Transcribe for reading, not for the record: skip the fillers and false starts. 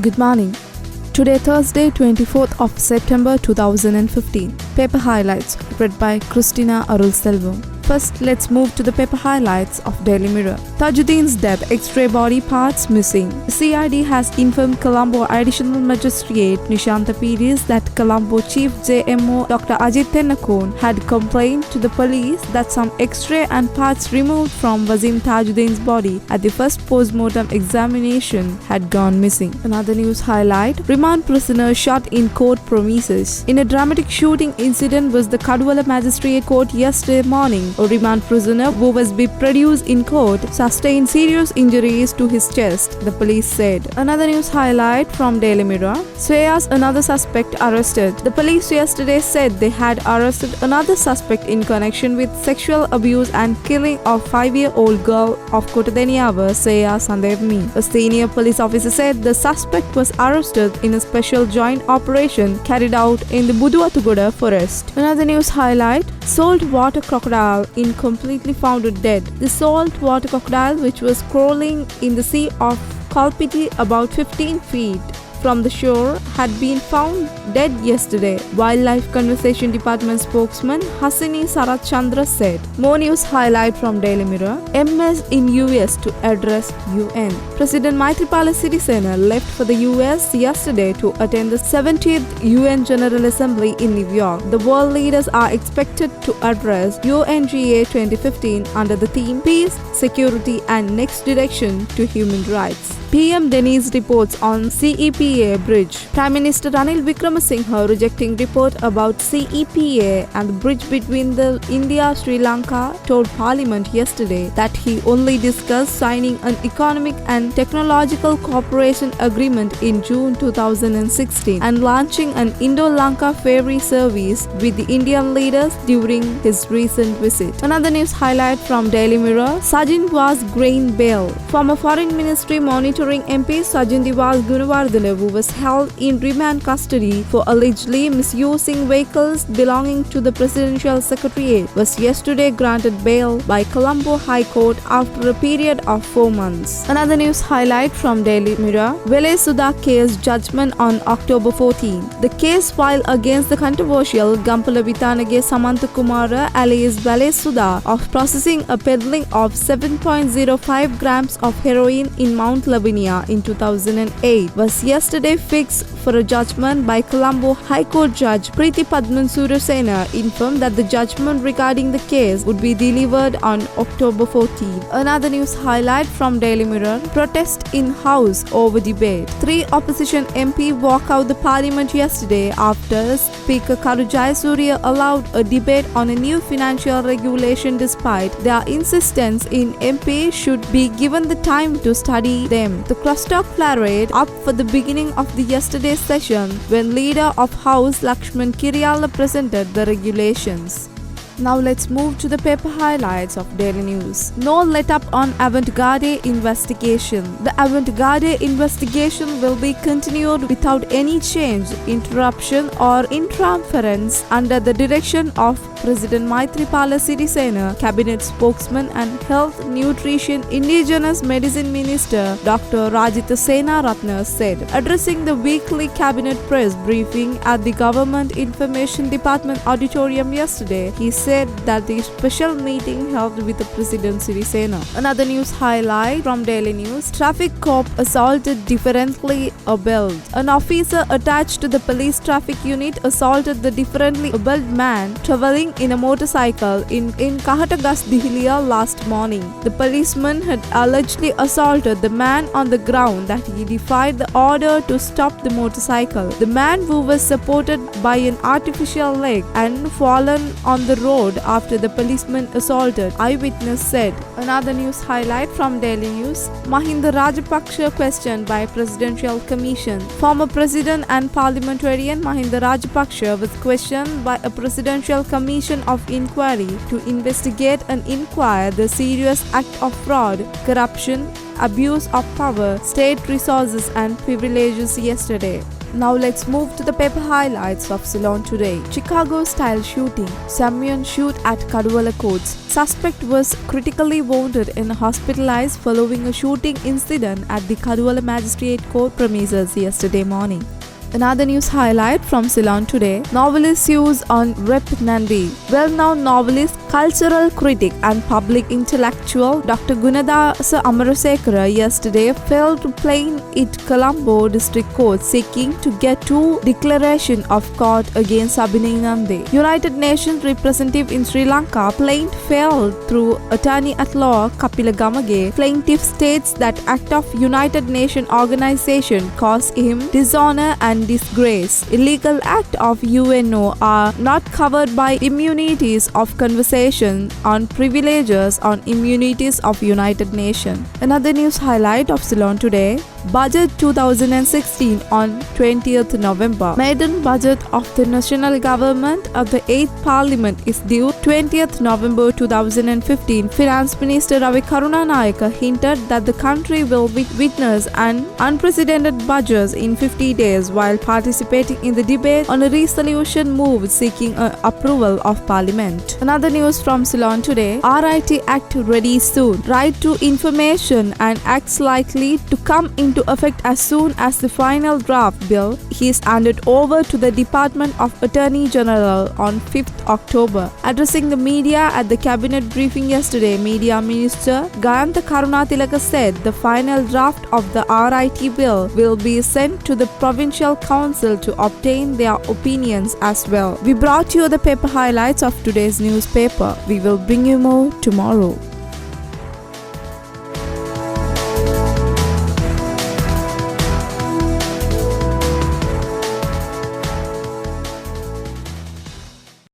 Good morning. Today Thursday 24th of September 2015. Paper highlights read by Christina Arulselvam. First, let's move to the paper highlights of Daily Mirror. Tajuddin's death, X-ray body parts missing. CID has informed Colombo Additional Magistrate Nishantha Pires that Colombo Chief JMO Dr. Ajit Tennakon had complained to the police that some X-ray and parts removed from Wasim Tajuddin's body at the first post-mortem examination had gone missing. Another news highlight: remand prisoner shot in court premises. In a dramatic shooting incident was the Kadwala Magistrate Court yesterday morning. A remand prisoner who was be produced in court sustained serious injuries to his chest, the police said. Another news highlight from Daily Mirror: Swayas, another suspect arrested. The police yesterday said they had arrested another suspect in connection with sexual abuse and killing of 5-year-old girl of Kottadeniyava, Swaya Sandevmi. A senior police officer said the suspect was arrested in a special joint operation carried out in the Buduatugoda forest. Another news highlight: saltwater crocodile incompletely found dead. The saltwater crocodile, which was crawling in the sea of Kalpiti about 15 feet from the shore, had been found dead yesterday, Wildlife Conservation Department spokesman Hasini Sarat Chandra said. More news highlight from Daily Mirror: MS in US to address UN. President Maithripala Sirisena left for the US yesterday to attend the 70th UN General Assembly in New York. The world leaders are expected to address UNGA 2015 under the theme Peace, Security and Next Direction to Human Rights. PM Denise reports on CEPA bridge. Prime Minister Ranil Wickremesinghe rejecting report about CEPA and the bridge between the India-Sri Lanka told Parliament yesterday that he only discussed signing an economic and technological cooperation agreement in June 2016 and launching an Indo-Lanka ferry service with the Indian leaders during his recent visit. Another news highlight from Daily Mirror: Sajin was grain bail. Former Foreign Ministry Monitoring MP Sajin Diwas Gunawardena, who was held in remand custody for allegedly misusing vehicles belonging to the Presidential Secretariat, was yesterday granted bail by Colombo High Court after a period of 4 months. Another news highlight from Daily Mirror: Vele Sudha case judgment on October 14. The case filed against the controversial Gampala Vitanage Samantakumara alias Vele Sudha of processing a peddling of 7.05 grams of heroin in Mount Lavinia in 2008 was yesterday fixed for a judgment by Colombo High Court Judge Preeti Padman Surasena, informed that the judgment regarding the case would be delivered on October 14. Another news highlight from Daily Mirror: protest in House over debate. 3 opposition MP walk out the Parliament yesterday after Speaker Karu Jayasuriya allowed a debate on a new financial regulation despite their insistence in MP should be given the time to study them. The crosstalk flared up for the beginning of the yesterday's session when leader of House Lakshman Kiryala presented the regulations. Now let's move to the paper highlights of Daily News. No let-up on Avant-Garde investigation. The Avant-Garde investigation will be continued without any change, interruption or interference under the direction of President Maithripala Sirisena, Cabinet spokesman and Health, Nutrition, Indigenous Medicine Minister Dr. Rajitha Senaratne said. Addressing the weekly Cabinet press briefing at the Government Information Department auditorium yesterday, he said that the special meeting held with the President Sirisena. Another news highlight from Daily News: traffic cop assaulted differently abled. An officer attached to the police traffic unit assaulted the differently abled man travelling in a motorcycle in Kahatagas, Dihlia last morning. The policeman had allegedly assaulted the man on the ground that he defied the order to stop the motorcycle. The man, who was supported by an artificial leg and fallen on the road after the policeman assaulted, eyewitness said. Another news highlight from Daily News: Mahinda Rajapaksa questioned by Presidential Commission. Former President and Parliamentarian Mahinda Rajapaksa was questioned by a Presidential Commission of Inquiry to investigate and inquire the serious act of fraud, corruption, abuse of power, state resources and privileges yesterday. Now let's move to the paper highlights of Ceylon today. Chicago-style shooting. Someone shoot at Kaduwala courts. Suspect was critically wounded and hospitalized following a shooting incident at the Kaduwala Magistrate Court premises yesterday morning. Another news highlight from Ceylon today. Novelist sues on Rep Nandi. Well-known novelist, cultural critic and public intellectual Dr. Gunadasa Amarasekara yesterday failed to plain it Colombo District Court seeking to get two declaration of court against Abhinay Nande. United Nations representative in Sri Lanka plaintiff failed through attorney at law Kapila Gamage. Plaintiff states that act of United Nations organization caused him dishonor and disgrace. Illegal act of UNO are not covered by immunities of conversation on privileges on immunities of United Nations. Another news highlight of Ceylon today. Budget 2016 on 20th November. Maiden budget of the national government of the 8th Parliament is due 20th November 2015. Finance Minister Ravi Karunanayake hinted that the country will witness an unprecedented budget in 50 days while participating in the debate on a resolution move seeking approval of Parliament. Another news from Ceylon today. RIT Act ready soon. Right to information and acts likely to come into effect as soon as the final draft bill is handed over to the Department of Attorney General on 5th October. Addressing the media at the cabinet briefing yesterday, Media Minister Gayantha Karunatilaka said the final draft of the RIT bill will be sent to the Provincial Council to obtain their opinions as well. We brought you the paper highlights of today's newspaper. We will bring you more tomorrow.